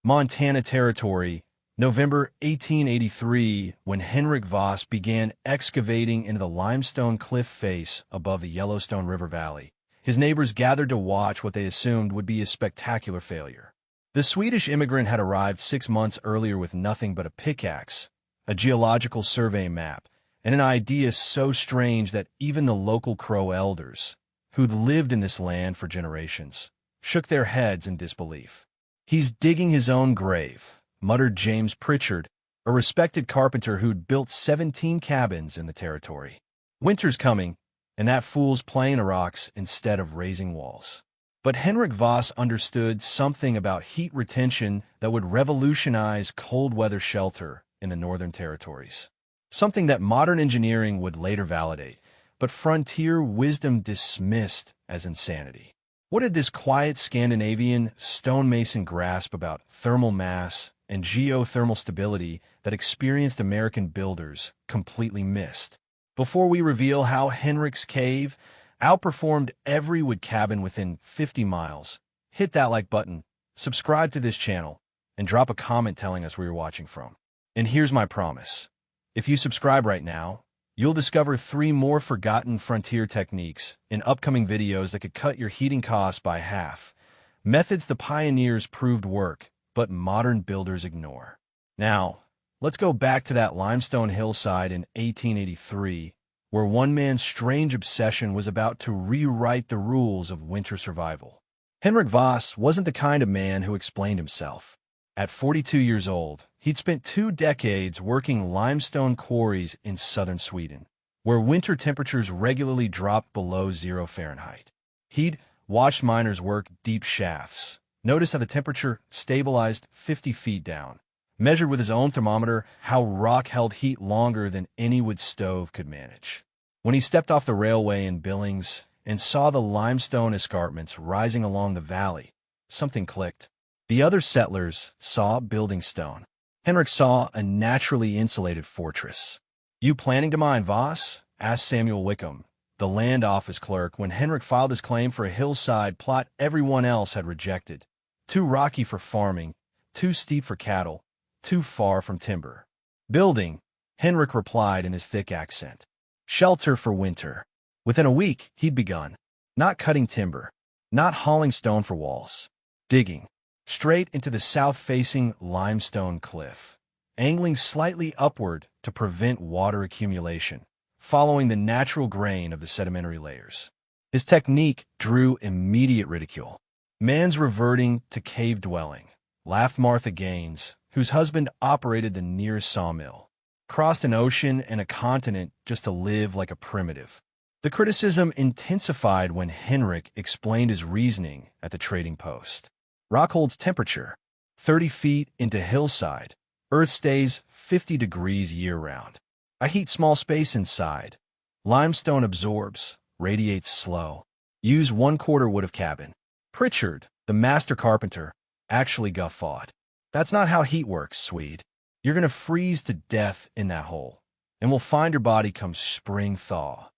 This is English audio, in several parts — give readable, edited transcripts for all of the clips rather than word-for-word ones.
Montana Territory, November 1883, when Henrik Voss began excavating into the limestone cliff face above the Yellowstone River Valley. His neighbors gathered to watch what they assumed would be a spectacular failure. The Swedish immigrant had arrived 6 months earlier with nothing but a pickaxe, a geological survey map, and an idea so strange that even the local Crow elders, who'd lived in this land for generations, shook their heads in disbelief. "He's digging his own grave," muttered James Pritchard, a respected carpenter who'd built 17 cabins in the territory. "Winter's coming, and that fool's playing the rocks instead of raising walls." But Henrik Voss understood something about heat retention that would revolutionize cold weather shelter in the Northern Territories. Something that modern engineering would later validate, but frontier wisdom dismissed as insanity. What did this quiet Scandinavian stonemason grasp about thermal mass and geothermal stability that experienced American builders completely missed? Before we reveal how Henrik's cave outperformed every wood cabin within 50 miles, hit that like button, subscribe to this channel, and drop a comment telling us where you're watching from. And here's my promise. If you subscribe right now, you'll discover 3 more forgotten frontier techniques in upcoming videos that could cut your heating costs by half. Methods the pioneers proved work, but modern builders ignore. Now, let's go back to that limestone hillside in 1883, where one man's strange obsession was about to rewrite the rules of winter survival. Henrik Voss wasn't the kind of man who explained himself. At 42 years old, he'd spent 2 decades working limestone quarries in southern Sweden, where winter temperatures regularly dropped below 0 Fahrenheit. He'd watched miners work deep shafts, noticed how the temperature stabilized 50 feet down, measured with his own thermometer how rock held heat longer than any wood stove could manage. When he stepped off the railway in Billings and saw the limestone escarpments rising along the valley, something clicked. The other settlers saw building stone. Henrik saw a naturally insulated fortress. "You planning to mine, Voss?" asked Samuel Wickham, the land office clerk, when Henrik filed his claim for a hillside plot everyone else had rejected. Too rocky for farming, too steep for cattle, too far from timber. "Building," Henrik replied in his thick accent. "Shelter for winter." Within a week, he'd begun. Not cutting timber, not hauling stone for walls. Digging. Straight into the south-facing limestone cliff, angling slightly upward to prevent water accumulation, following the natural grain of the sedimentary layers. His technique drew immediate ridicule. "Man's reverting to cave dwelling," laughed Martha Gaines, whose husband operated the nearest sawmill. "Crossed an ocean and a continent just to live like a primitive." The criticism intensified when Henrik explained his reasoning at the trading post. "Rock holds temperature. 30 feet into hillside, Earth stays 50 degrees year-round. I heat small space inside. Limestone absorbs, radiates slow. Use 1/4 wood of cabin." Pritchard, the master carpenter, actually guffawed. "That's not how heat works, Swede. You're going to freeze to death in that hole, and we'll find your body come spring thaw."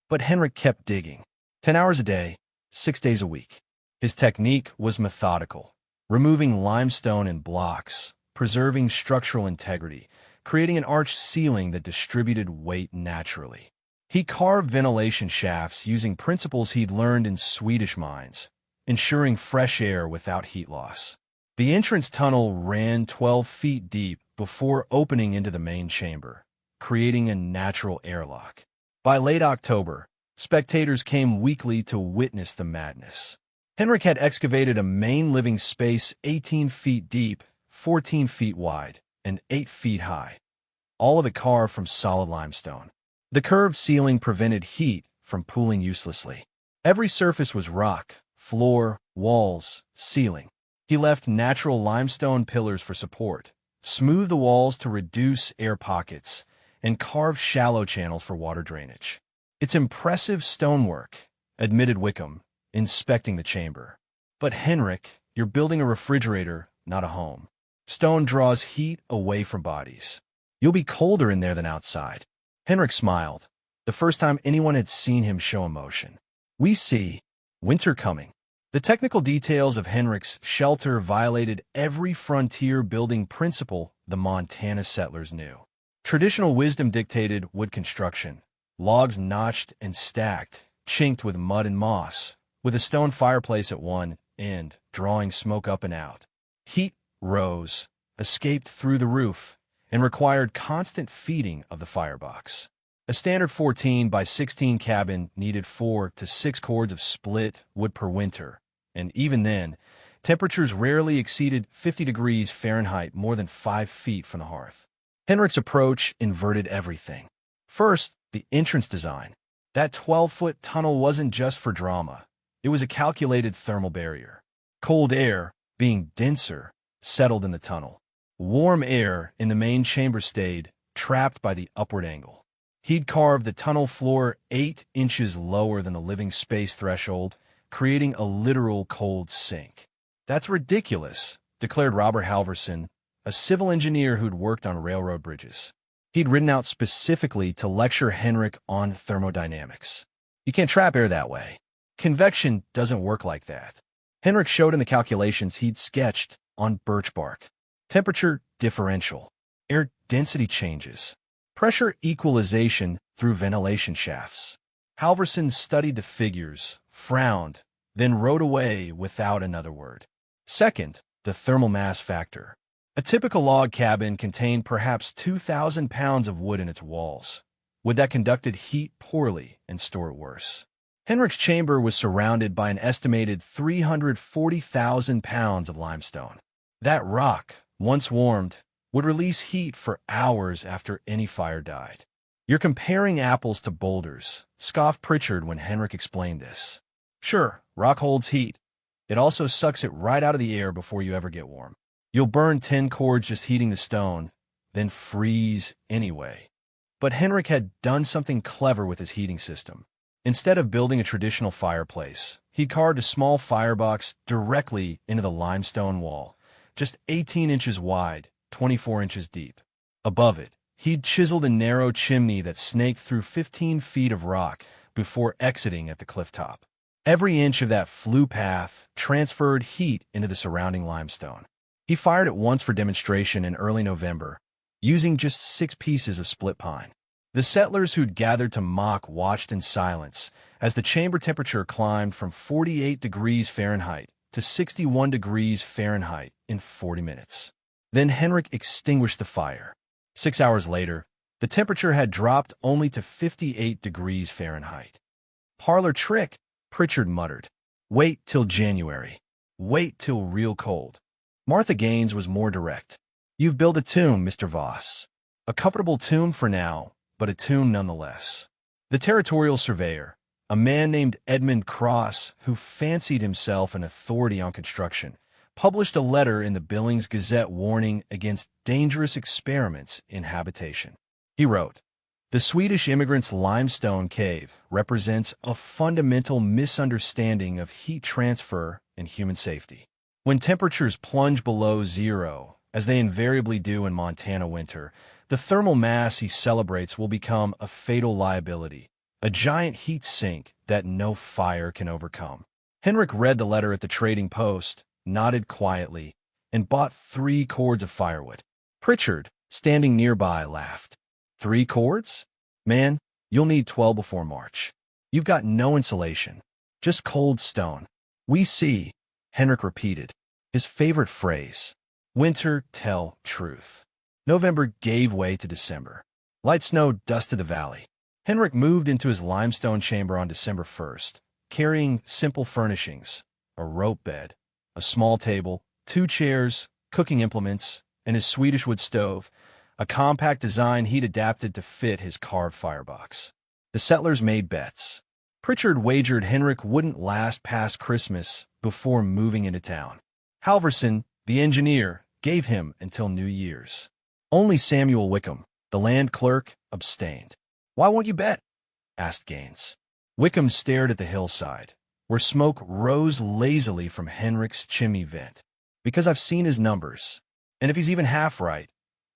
But Henrik kept digging. 10 hours a day, 6 days a week. His technique was methodical, removing limestone in blocks, preserving structural integrity, creating an arched ceiling that distributed weight naturally. He carved ventilation shafts using principles he'd learned in Swedish mines, ensuring fresh air without heat loss. The entrance tunnel ran 12 feet deep before opening into the main chamber, creating a natural airlock. By late October, spectators came weekly to witness the madness. Henrik had excavated a main living space 18 feet deep, 14 feet wide, and 8 feet high, all of it carved from solid limestone. The curved ceiling prevented heat from pooling uselessly. Every surface was rock, floor, walls, ceiling. He left natural limestone pillars for support, smoothed the walls to reduce air pockets, and carved shallow channels for water drainage. "It's impressive stonework," admitted Wickham, inspecting the chamber. "But Henrik, you're building a refrigerator, not a home. Stone draws heat away from bodies. You'll be colder in there than outside." Henrik smiled, the first time anyone had seen him show emotion. "We see winter coming. The technical details of Henrik's shelter violated every frontier building principle the Montana settlers knew. Traditional wisdom dictated wood construction, logs notched and stacked, chinked with mud and moss, with a stone fireplace at one end, drawing smoke up and out. Heat rose, escaped through the roof, and required constant feeding of the firebox. A standard 14 by 16 cabin needed 4 to 6 cords of split wood per winter, and even then, temperatures rarely exceeded 50 degrees Fahrenheit more than 5 feet from the hearth. Henrik's approach inverted everything. First, the entrance design. That 12-foot tunnel wasn't just for drama. It was a calculated thermal barrier. Cold air, being denser, settled in the tunnel. Warm air in the main chamber stayed, trapped by the upward angle. He'd carved the tunnel floor 8 inches lower than the living space threshold, creating a literal cold sink. "That's ridiculous," declared Robert Halverson, a civil engineer who'd worked on railroad bridges. He'd ridden out specifically to lecture Henrik on thermodynamics. "You can't trap air that way. Convection doesn't work like that." Henrik showed in the calculations he'd sketched on birch bark. Temperature differential, air density changes, pressure equalization through ventilation shafts. Halverson studied the figures, frowned, then rode away without another word. Second, the thermal mass factor. A typical log cabin contained perhaps 2,000 pounds of wood in its walls. Would that conducted heat poorly and store it worse? Henrik's chamber was surrounded by an estimated 340,000 pounds of limestone. That rock, once warmed, would release heat for hours after any fire died. "You're comparing apples to boulders," scoffed Pritchard when Henrik explained this. "Sure, rock holds heat. It also sucks it right out of the air before you ever get warm. You'll burn 10 cords just heating the stone, then freeze anyway." But Henrik had done something clever with his heating system. Instead of building a traditional fireplace, he carved a small firebox directly into the limestone wall, just 18 inches wide, 24 inches deep. Above it, he'd chiseled a narrow chimney that snaked through 15 feet of rock before exiting at the cliff top. Every inch of that flue path transferred heat into the surrounding limestone. He fired it once for demonstration in early November, using just 6 pieces of split pine. The settlers who'd gathered to mock watched in silence as the chamber temperature climbed from 48 degrees Fahrenheit to 61 degrees Fahrenheit in 40 minutes. Then Henrik extinguished the fire. 6 hours later, the temperature had dropped only to 58 degrees Fahrenheit. "Parlor trick," Pritchard muttered. "Wait till January. Wait till real cold." Martha Gaines was more direct. "You've built a tomb, Mr. Voss. A comfortable tomb for now, but a tomb nonetheless." The territorial surveyor, a man named Edmund Cross, who fancied himself an authority on construction, published a letter in the Billings Gazette warning against dangerous experiments in habitation. He wrote, "The Swedish immigrants' limestone cave represents a fundamental misunderstanding of heat transfer and human safety. When temperatures plunge below zero, as they invariably do in Montana winter, the thermal mass he celebrates will become a fatal liability, a giant heat sink that no fire can overcome." Henrik read the letter at the Trading Post, nodded quietly, and bought 3 cords of firewood. Pritchard, standing nearby, laughed. "3 cords? Man, you'll need 12 before March. You've got no insulation, just cold stone." "We see," Henrik repeated, his favorite phrase. Winter tell truth. November gave way to December. Light snow dusted the valley. Henrik moved into his limestone chamber on December 1st, carrying simple furnishings, a rope bed, a small table, 2 chairs, cooking implements, and his Swedish wood stove, a compact design he'd adapted to fit his carved firebox. The settlers made bets. Pritchard wagered Henrik wouldn't last past Christmas before moving into town. Halverson, the engineer, gave him until New Year's. Only Samuel Wickham, the land clerk, abstained. "Why won't you bet?" asked Gaines. Wickham stared at the hillside, where smoke rose lazily from Henrik's chimney vent. "Because I've seen his numbers, and if he's even half right,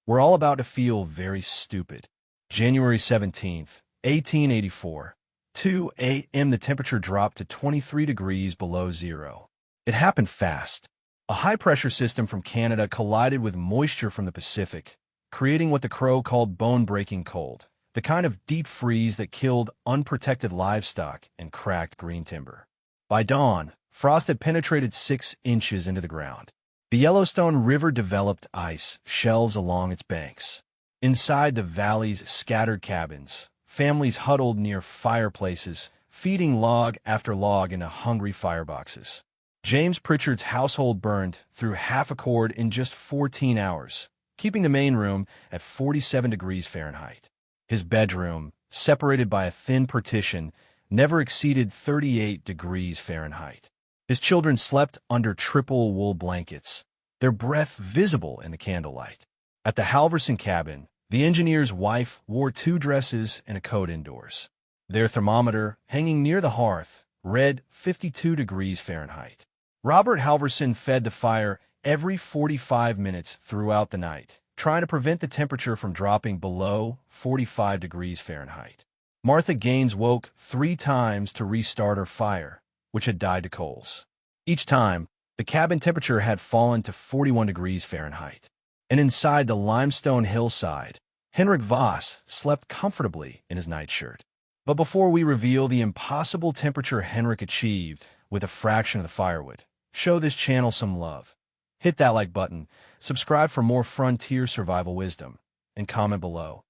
we're all about to feel very stupid." January 17th, 1884, 2 a.m. the temperature dropped to 23 degrees below zero. It happened fast. A high-pressure system from Canada collided with moisture from the Pacific, creating what the Crow called bone-breaking cold, the kind of deep freeze that killed unprotected livestock and cracked green timber. By dawn, frost had penetrated 6 inches into the ground. The Yellowstone River developed ice shelves along its banks. Inside the valley's scattered cabins, families huddled near fireplaces, feeding log after log into hungry fireboxes. James Pritchard's household burned through half a cord in just 14 hours, keeping the main room at 47 degrees Fahrenheit. His bedroom, separated by a thin partition, never exceeded 38 degrees Fahrenheit. His children slept under triple wool blankets, their breath visible in the candlelight. At the Halverson cabin, the engineer's wife wore 2 dresses and a coat indoors. Their thermometer, hanging near the hearth, read 52 degrees Fahrenheit. Robert Halverson fed the fire every 45 minutes throughout the night, trying to prevent the temperature from dropping below 45 degrees Fahrenheit. Martha Gaines woke 3 times to restart her fire, which had died to coals. Each time, the cabin temperature had fallen to 41 degrees Fahrenheit. And inside the limestone hillside, Henrik Voss slept comfortably in his nightshirt. But before we reveal the impossible temperature Henrik achieved with a fraction of the firewood, show this channel some love. Hit that like button, subscribe for more frontier survival wisdom, and comment below.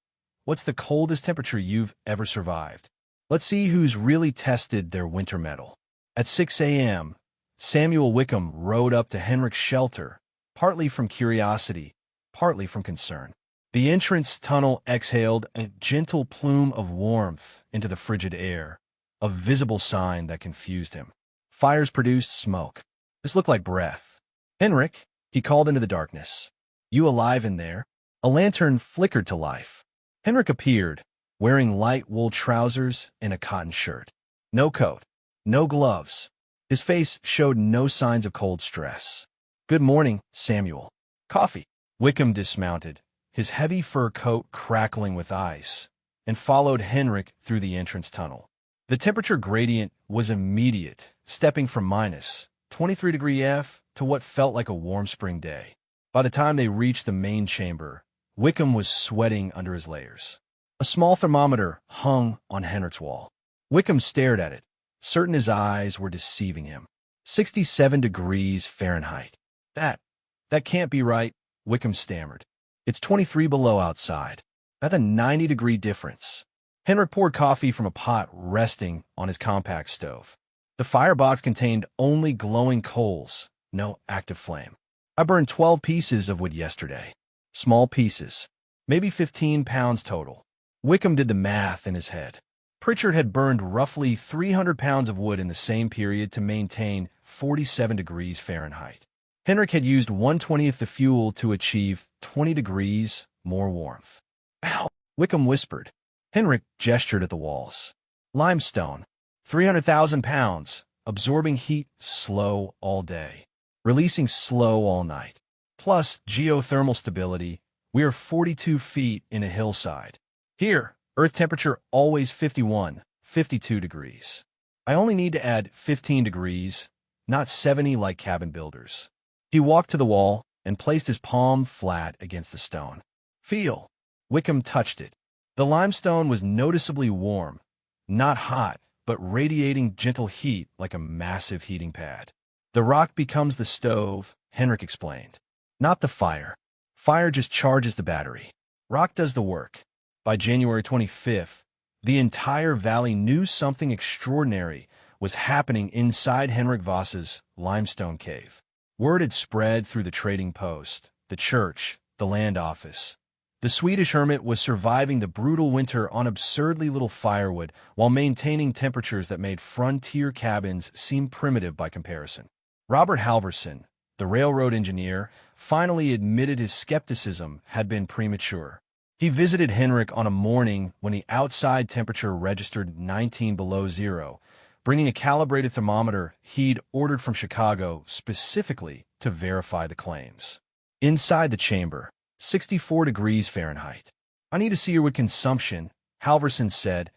What's the coldest temperature you've ever survived? Let's see who's really tested their winter mettle. At 6 a.m., Samuel Wickham rode up to Henrik's shelter, partly from curiosity, partly from concern. The entrance tunnel exhaled a gentle plume of warmth into the frigid air, a visible sign that confused him. Fires produced smoke. This looked like breath. "Henrik," he called into the darkness. "You alive in there?" A lantern flickered to life. Henrik appeared, wearing light wool trousers and a cotton shirt. No coat, no gloves. His face showed no signs of cold stress. "Good morning, Samuel." "Coffee." Wickham dismounted, his heavy fur coat crackling with ice, and followed Henrik through the entrance tunnel. The temperature gradient was immediate, stepping from minus 23 degrees F to what felt like a warm spring day. By the time they reached the main chamber, Wickham was sweating under his layers. A small thermometer hung on Henrik's wall. Wickham stared at it, certain his eyes were deceiving him. 67 degrees Fahrenheit. That can't be right, Wickham stammered. "It's 23 below outside. That's a 90-degree difference." Henrik poured coffee from a pot resting on his compact stove. The firebox contained only glowing coals, no active flame. "I burned 12 pieces of wood yesterday. Small pieces. Maybe 15 pounds total." Wickham did the math in his head. Pritchard had burned roughly 300 pounds of wood in the same period to maintain 47 degrees Fahrenheit. Henrik had used 1/20th the fuel to achieve 20 degrees more warmth. "Ow!" Wickham whispered. Henrik gestured at the walls. "Limestone. 300,000 pounds, absorbing heat slow all day, releasing slow all night. Plus geothermal stability, we are 42 feet in a hillside. Here, earth temperature always 51, 52 degrees. I only need to add 15 degrees, not 70 like cabin builders." He walked to the wall and placed his palm flat against the stone. "Feel." Wickham touched it. The limestone was noticeably warm, not hot, but radiating gentle heat like a massive heating pad. "The rock becomes the stove," Henrik explained. "Not the fire. Fire just charges the battery. Rock does the work." By January 25th, the entire valley knew something extraordinary was happening inside Henrik Voss's limestone cave. Word had spread through the trading post, the church, the land office. The Swedish hermit was surviving the brutal winter on absurdly little firewood while maintaining temperatures that made frontier cabins seem primitive by comparison. Robert Halverson, the railroad engineer, finally admitted his skepticism had been premature. He visited Henrik on a morning when the outside temperature registered 19 below zero, bringing a calibrated thermometer he'd ordered from Chicago specifically to verify the claims. Inside the chamber, 64 degrees Fahrenheit. "I need to see your wood consumption," Halverson said,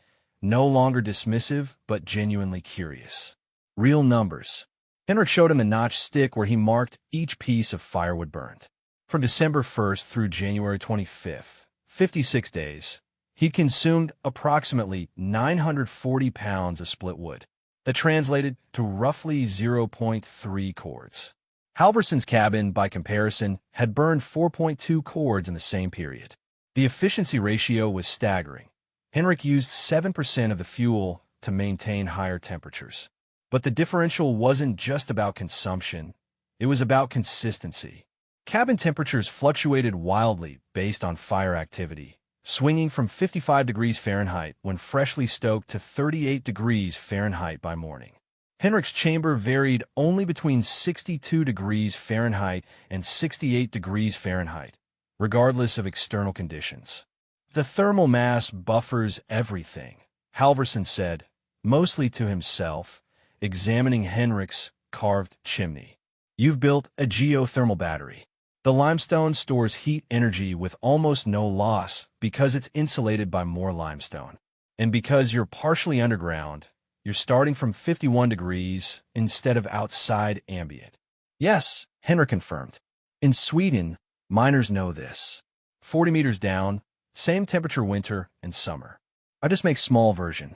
no longer dismissive, but genuinely curious. Real numbers. Henrik showed him a notched stick where he marked each piece of firewood burned. From December 1st through January 25th, 56 days, he consumed approximately 940 pounds of split wood. That translated to roughly 0.3 cords. Halverson's cabin, by comparison, had burned 4.2 cords in the same period. The efficiency ratio was staggering. Henrik used 7% of the fuel to maintain higher temperatures. But the differential wasn't just about consumption, it was about consistency. Cabin temperatures fluctuated wildly based on fire activity, swinging from 55 degrees Fahrenheit when freshly stoked to 38 degrees Fahrenheit by morning. Henrik's chamber varied only between 62 degrees Fahrenheit and 68 degrees Fahrenheit, regardless of external conditions. The thermal mass buffers everything, Halverson said, mostly to himself, examining Henrik's carved chimney. You've built a geothermal battery. The limestone stores heat energy with almost no loss because it's insulated by more limestone. And because you're partially underground, you're starting from 51 degrees instead of outside ambient. Yes, Henrik confirmed. In Sweden, miners know this. 40 meters down, same temperature winter and summer. I just make small version.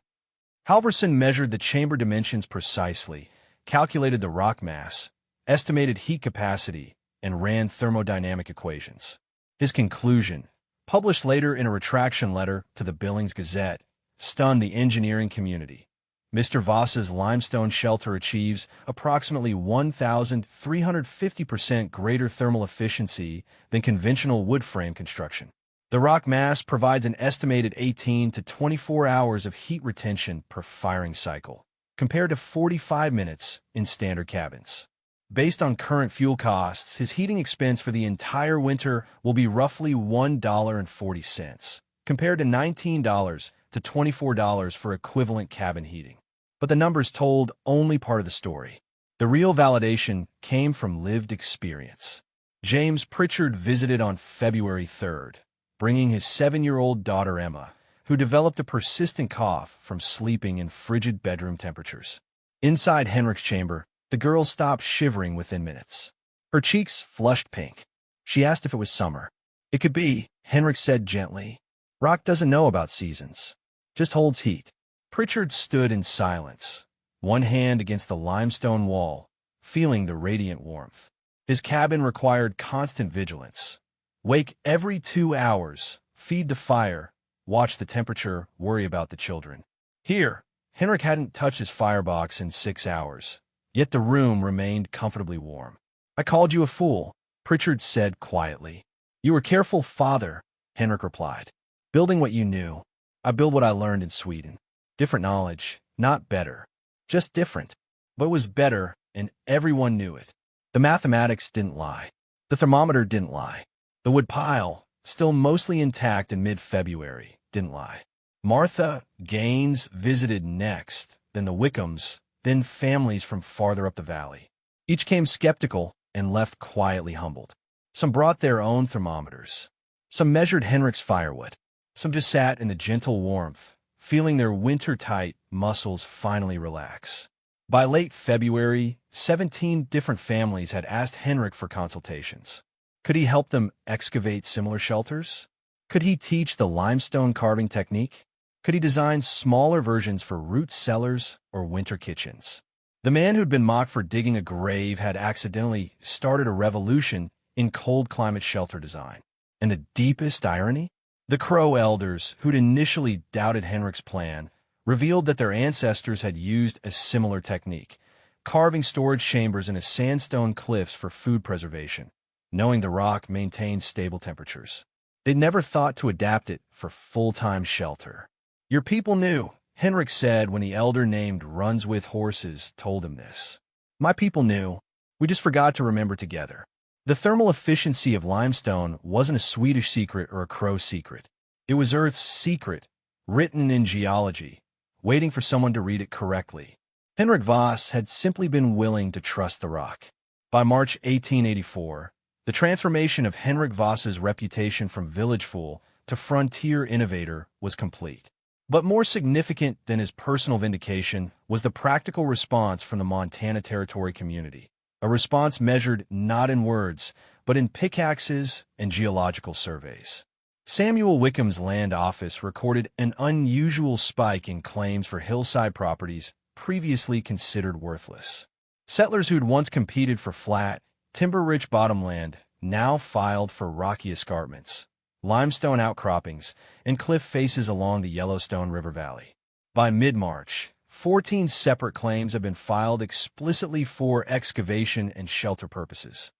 Halverson measured the chamber dimensions precisely, calculated the rock mass, estimated heat capacity, and ran thermodynamic equations. His conclusion, published later in a retraction letter to the Billings Gazette, stunned the engineering community. Mr. Voss's limestone shelter achieves approximately 1,350% greater thermal efficiency than conventional wood frame construction. The rock mass provides an estimated 18 to 24 hours of heat retention per firing cycle, compared to 45 minutes in standard cabins. Based on current fuel costs, his heating expense for the entire winter will be roughly $1.40, compared to $19 to $24 for equivalent cabin heating. But the numbers told only part of the story. The real validation came from lived experience. James Pritchard visited on February 3rd, bringing his 7-year-old daughter Emma, who developed a persistent cough from sleeping in frigid bedroom temperatures. Inside Henrik's chamber, the girl stopped shivering within minutes. Her cheeks flushed pink. She asked if it was summer. It could be, Henrik said gently. Rock doesn't know about seasons. Just holds heat. Pritchard stood in silence, one hand against the limestone wall, feeling the radiant warmth. His cabin required constant vigilance. Wake every 2 hours, feed the fire, watch the temperature, worry about the children. Here, Henrik hadn't touched his firebox in 6 hours. Yet the room remained comfortably warm. I called you a fool, Pritchard said quietly. You were careful, father, Henrik replied. Building what you knew. I build what I learned in Sweden. Different knowledge, not better. Just different. But it was better, and everyone knew it. The mathematics didn't lie. The thermometer didn't lie. The wood pile, still mostly intact in mid-February, didn't lie. Martha Gaines visited next, then the Wickhams, then families from farther up the valley. Each came skeptical and left quietly humbled. Some brought their own thermometers. Some measured Henrik's firewood. Some just sat in the gentle warmth, feeling their winter-tight muscles finally relax. By late February, 17 different families had asked Henrik for consultations. Could he help them excavate similar shelters? Could he teach the limestone carving technique? Could he design smaller versions for root cellars or winter kitchens? The man who'd been mocked for digging a grave had accidentally started a revolution in cold climate shelter design. And the deepest irony? The Crow elders, who'd initially doubted Henrik's plan, revealed that their ancestors had used a similar technique, carving storage chambers into sandstone cliffs for food preservation, knowing the rock maintained stable temperatures. They'd never thought to adapt it for full-time shelter. Your people knew, Henrik said when the elder named Runs with Horses told him this. My people knew. We just forgot to remember together. The thermal efficiency of limestone wasn't a Swedish secret or a Crow secret. It was Earth's secret, written in geology, waiting for someone to read it correctly. Henrik Voss had simply been willing to trust the rock. By March 1884, the transformation of Henrik Voss's reputation from village fool to frontier innovator was complete. But more significant than his personal vindication was the practical response from the Montana Territory community, a response measured not in words, but in pickaxes and geological surveys. Samuel Wickham's land office recorded an unusual spike in claims for hillside properties previously considered worthless. Settlers who'd once competed for flat, timber-rich bottomland now filed for rocky escarpments, limestone outcroppings, and cliff faces along the Yellowstone River Valley. By mid-March, 14 separate claims have been filed explicitly for excavation and shelter purposes.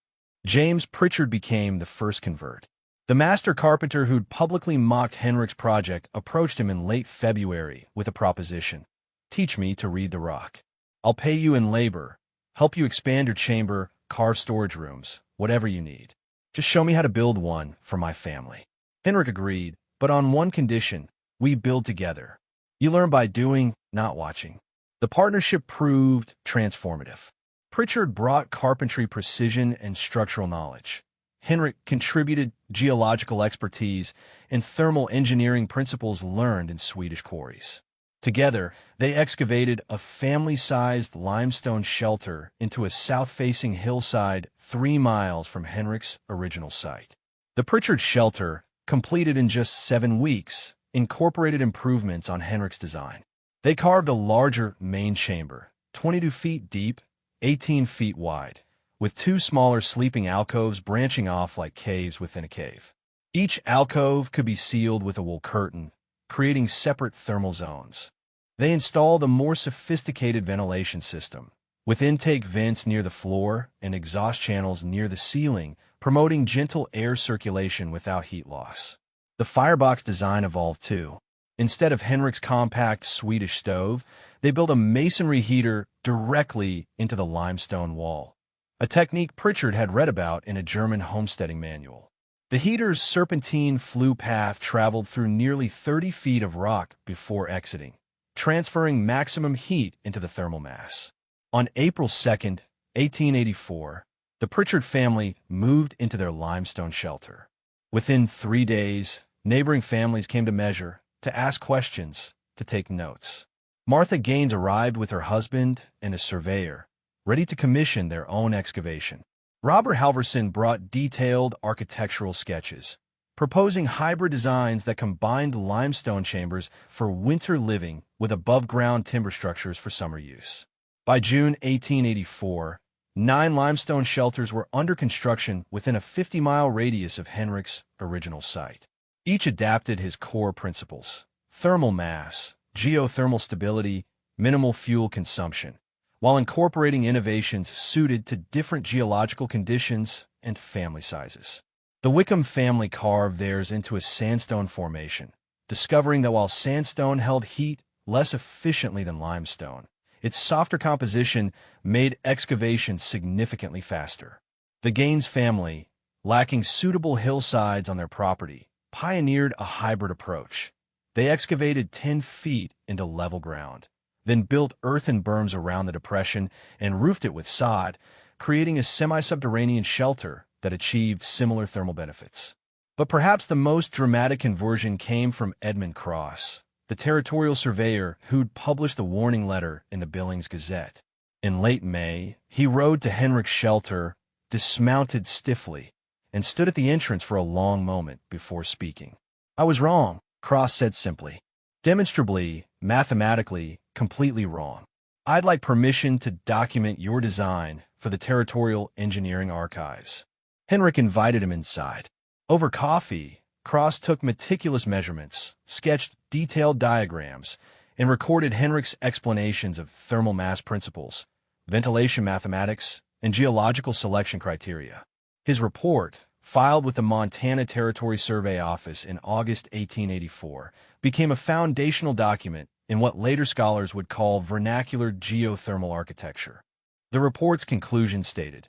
James Pritchard became the first convert. The master carpenter who'd publicly mocked Henrik's project approached him in late February with a proposition. "Teach me to read the rock. I'll pay you in labor, help you expand your chamber, carve storage rooms, whatever you need. Just show me how to build one for my family." Henrik agreed, but on one condition: we build together. You learn by doing, not watching. The partnership proved transformative. Pritchard brought carpentry precision and structural knowledge. Henrik contributed geological expertise and thermal engineering principles learned in Swedish quarries. Together, they excavated a family-sized limestone shelter into a south-facing hillside 3 miles from Henrik's original site. The Pritchard shelter, completed in just 7 weeks, incorporated improvements on Henrik's design. They carved a larger main chamber, 22 feet deep, 18 feet wide, with 2 smaller sleeping alcoves branching off like caves within a cave. Each alcove could be sealed with a wool curtain, creating separate thermal zones. They installed a more sophisticated ventilation system, with intake vents near the floor and exhaust channels near the ceiling, promoting gentle air circulation without heat loss. The firebox design evolved too. Instead of Henrik's compact Swedish stove, they built a masonry heater directly into the limestone wall, a technique Pritchard had read about in a German homesteading manual. The heater's serpentine flue path traveled through nearly 30 feet of rock before exiting, transferring maximum heat into the thermal mass. On April 2, 1884, the Pritchard family moved into their limestone shelter. Within 3 days, neighboring families came to measure, to ask questions, to take notes. Martha Gaines arrived with her husband and a surveyor, ready to commission their own excavation. Robert Halverson brought detailed architectural sketches, proposing hybrid designs that combined limestone chambers for winter living with above-ground timber structures for summer use. By June 1884, 9 limestone shelters were under construction within a 50-mile radius of Henrik's original site. Each adapted his core principles: thermal mass, geothermal stability, minimal fuel consumption, while incorporating innovations suited to different geological conditions and family sizes. The Wickham family carved theirs into a sandstone formation, discovering that while sandstone held heat less efficiently than limestone, its softer composition made excavation significantly faster. The Gaines family, lacking suitable hillsides on their property, pioneered a hybrid approach. They excavated 10 feet into level ground, then built earthen berms around the depression and roofed it with sod, creating a semi-subterranean shelter that achieved similar thermal benefits. But perhaps the most dramatic conversion came from Edmund Cross, the territorial surveyor who'd published the warning letter in the Billings Gazette. In late May, he rode to Henrik's shelter, dismounted stiffly, and stood at the entrance for a long moment before speaking. "I was wrong," Cross said simply. "Demonstrably, mathematically, completely wrong. I'd like permission to document your design for the Territorial Engineering Archives." Henrik invited him inside. Over coffee, Cross took meticulous measurements, sketched detailed diagrams, and recorded Henrik's explanations of thermal mass principles, ventilation mathematics, and geological selection criteria. His report, filed with the Montana Territory Survey Office in August 1884, became a foundational document in what later scholars would call vernacular geothermal architecture. The report's conclusion stated,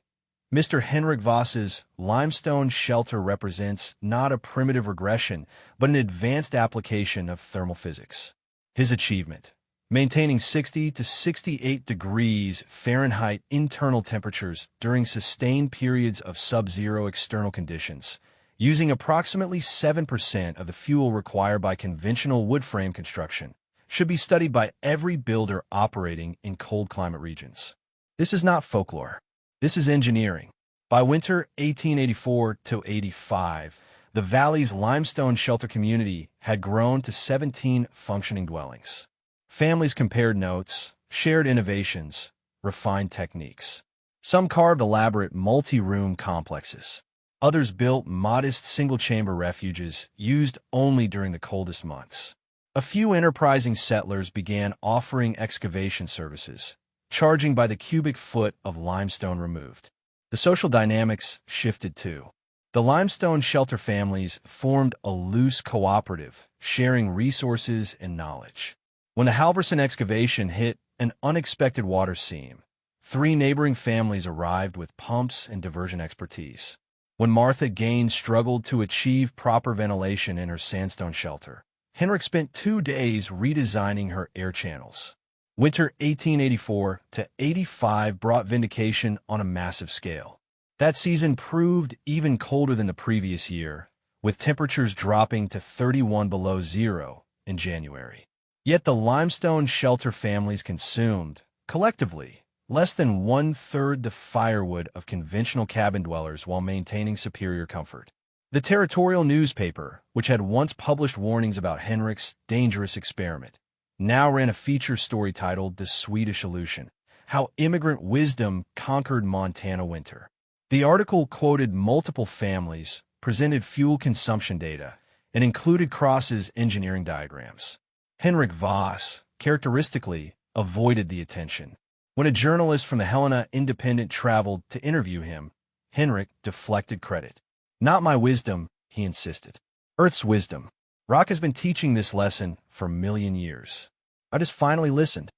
"Mr. Henrik Voss's limestone shelter represents not a primitive regression, but an advanced application of thermal physics." His achievement, maintaining 60 to 68 degrees Fahrenheit internal temperatures during sustained periods of sub-zero external conditions, using approximately 7% of the fuel required by conventional wood frame construction, should be studied by every builder operating in cold climate regions. This is not folklore. This is engineering. By winter 1884-85, the valley's limestone shelter community had grown to 17 functioning dwellings. Families compared notes, shared innovations, refined techniques. Some carved elaborate multi-room complexes. Others built modest single-chamber refuges used only during the coldest months. A few enterprising settlers began offering excavation services, charging by the cubic foot of limestone removed. The social dynamics shifted too. The limestone shelter families formed a loose cooperative, sharing resources and knowledge. When the Halverson excavation hit an unexpected water seam, 3 neighboring families arrived with pumps and diversion expertise. When Martha Gaines struggled to achieve proper ventilation in her sandstone shelter, Henrik spent 2 days redesigning her air channels. Winter 1884-85 brought vindication on a massive scale. That season proved even colder than the previous year, with temperatures dropping to 31 below zero in January. Yet the limestone shelter families consumed, collectively, less than 1/3 the firewood of conventional cabin dwellers while maintaining superior comfort. The territorial newspaper, which had once published warnings about Henrik's dangerous experiment, now ran a feature story titled The Swedish Illusion: How Immigrant Wisdom Conquered Montana Winter. The article quoted multiple families, presented fuel consumption data, and included Cross's engineering diagrams. Henrik Voss, characteristically, avoided the attention. When a journalist from the Helena Independent traveled to interview him, Henrik deflected credit. "Not my wisdom," he insisted. "Earth's wisdom. Rock has been teaching this lesson for a million years. I just finally listened."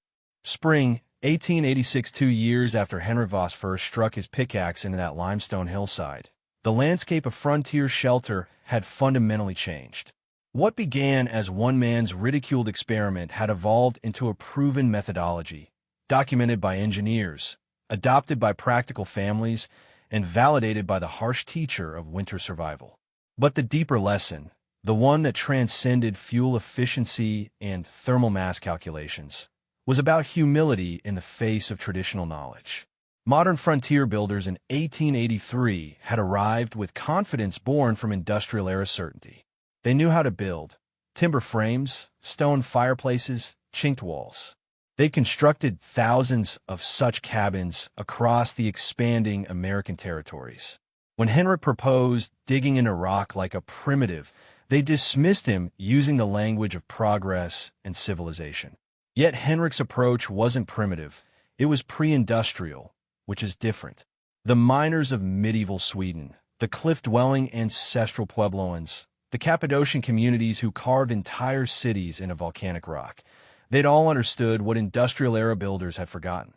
Spring 1886, 2 years after Henrik Voss first struck his pickaxe into that limestone hillside, the landscape of frontier shelter had fundamentally changed. What began as one man's ridiculed experiment had evolved into a proven methodology, documented by engineers, adopted by practical families, and validated by the harsh teacher of winter survival. But the deeper lesson, the one that transcended fuel efficiency and thermal mass calculations, was about humility in the face of traditional knowledge. Modern frontier builders in 1883 had arrived with confidence born from industrial-era certainty. They knew how to build timber frames, stone fireplaces, chinked walls. They constructed thousands of such cabins across the expanding American territories. When Henrik proposed digging into rock like a primitive, they dismissed him using the language of progress and civilization. Yet Henrik's approach wasn't primitive. It was pre-industrial, which is different. The miners of medieval Sweden, the cliff-dwelling ancestral Puebloans, the Cappadocian communities who carved entire cities into volcanic rock, they'd all understood what industrial-era builders had forgotten.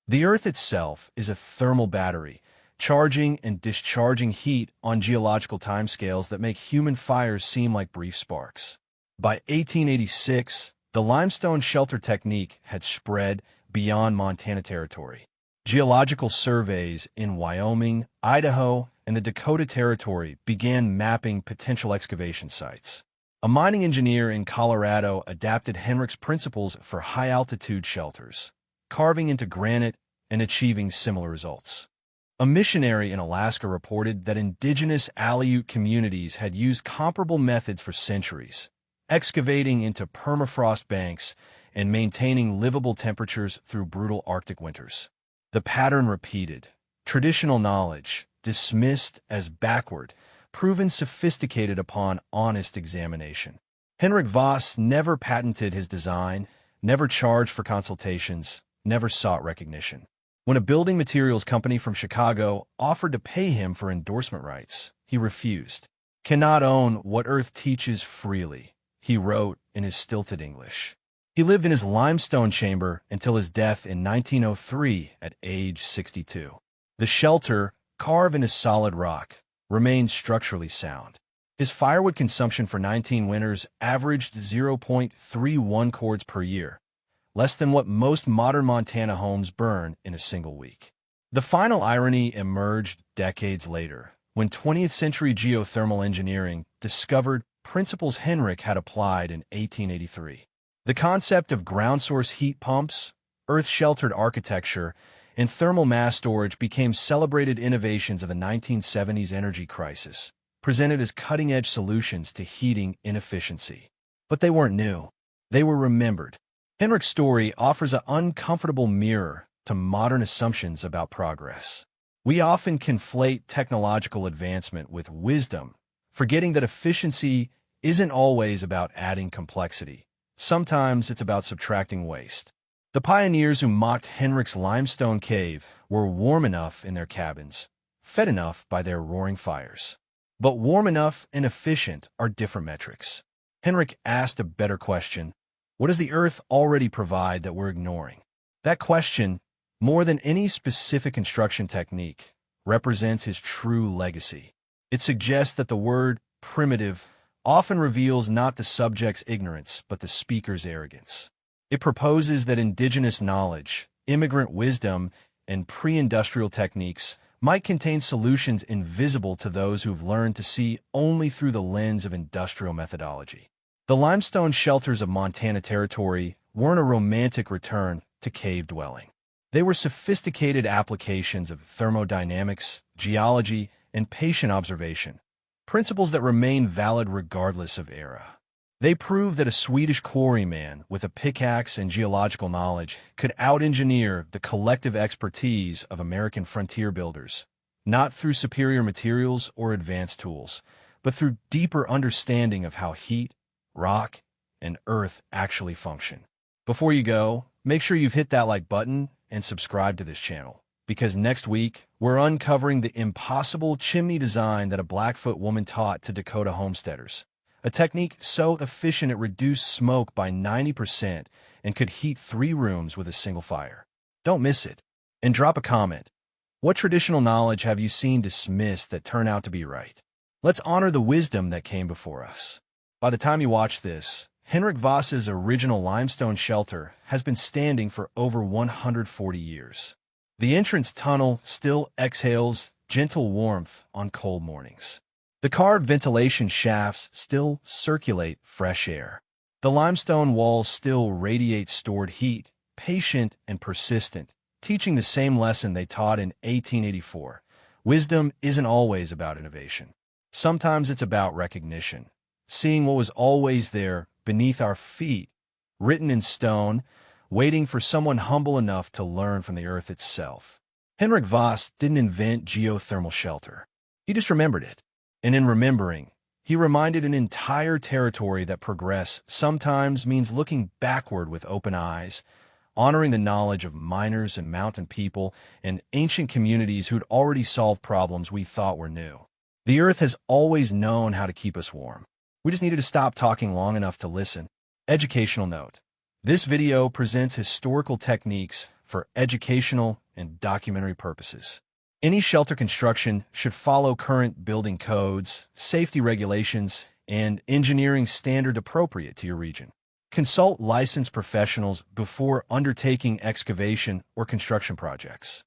The Earth itself is a thermal battery, charging and discharging heat on geological timescales that make human fires seem like brief sparks. By 1886, the limestone shelter technique had spread beyond Montana territory. Geological surveys in Wyoming, Idaho, and the Dakota Territory began mapping potential excavation sites. A mining engineer in Colorado adapted Henrik's principles for high-altitude shelters, carving into granite and achieving similar results. A missionary in Alaska reported that indigenous Aleut communities had used comparable methods for centuries, excavating into permafrost banks and maintaining livable temperatures through brutal Arctic winters. The pattern repeated. Traditional knowledge, dismissed as backward, proven sophisticated upon honest examination. Henrik Voss never patented his design, never charged for consultations, never sought recognition. When a building materials company from Chicago offered to pay him for endorsement rights, he refused. "Cannot own what Earth teaches freely," he wrote in his stilted English. He lived in his limestone chamber until his death in 1903 at age 62. The shelter, carved into solid rock, remained structurally sound. His firewood consumption for 19 winters averaged 0.31 cords per year, less than what most modern Montana homes burn in a single week. The final irony emerged decades later, when 20th century geothermal engineering discovered principles Henrik had applied in 1883. The concept of ground source heat pumps, earth-sheltered architecture, and thermal mass storage became celebrated innovations of the 1970s energy crisis, presented as cutting-edge solutions to heating inefficiency. But they weren't new. They were remembered. Henrik's story offers an uncomfortable mirror to modern assumptions about progress. We often conflate technological advancement with wisdom, forgetting that efficiency isn't always about adding complexity. Sometimes it's about subtracting waste. The pioneers who mocked Henrik's limestone cave were warm enough in their cabins, fed enough by their roaring fires. But warm enough and efficient are different metrics. Henrik asked a better question. What does the earth already provide that we're ignoring? That question, more than any specific construction technique, represents his true legacy. It suggests that the word primitive often reveals not the subject's ignorance, but the speaker's arrogance. It proposes that indigenous knowledge, immigrant wisdom, and pre-industrial techniques might contain solutions invisible to those who've learned to see only through the lens of industrial methodology. The limestone shelters of Montana Territory weren't a romantic return to cave dwelling. They were sophisticated applications of thermodynamics, geology, and patient observation, principles that remain valid regardless of era. They prove that a Swedish quarryman with a pickaxe and geological knowledge could out-engineer the collective expertise of American frontier builders, not through superior materials or advanced tools, but through deeper understanding of how heat, rock, and earth actually function. Before you go, make sure you've hit that like button and subscribe to this channel, because next week, we're uncovering the impossible chimney design that a Blackfoot woman taught to Dakota homesteaders. A technique so efficient it reduced smoke by 90% and could heat 3 rooms with a single fire. Don't miss it. And drop a comment. What traditional knowledge have you seen dismissed that turned out to be right? Let's honor the wisdom that came before us. By the time you watch this, Henrik Voss's original limestone shelter has been standing for over 140 years. The entrance tunnel still exhales gentle warmth on cold mornings. The carved ventilation shafts still circulate fresh air. The limestone walls still radiate stored heat, patient and persistent, teaching the same lesson they taught in 1884. Wisdom isn't always about innovation. Sometimes it's about recognition, seeing what was always there beneath our feet, written in stone, waiting for someone humble enough to learn from the earth itself. Henrik Voss didn't invent geothermal shelter. He just remembered it. And in remembering, he reminded an entire territory that progress sometimes means looking backward with open eyes, honoring the knowledge of miners and mountain people and ancient communities who'd already solved problems we thought were new. The earth has always known how to keep us warm. We just needed to stop talking long enough to listen. Educational note. This video presents historical techniques for educational and documentary purposes. Any shelter construction should follow current building codes, safety regulations, and engineering standard appropriate to your region. Consult licensed professionals before undertaking excavation or construction projects.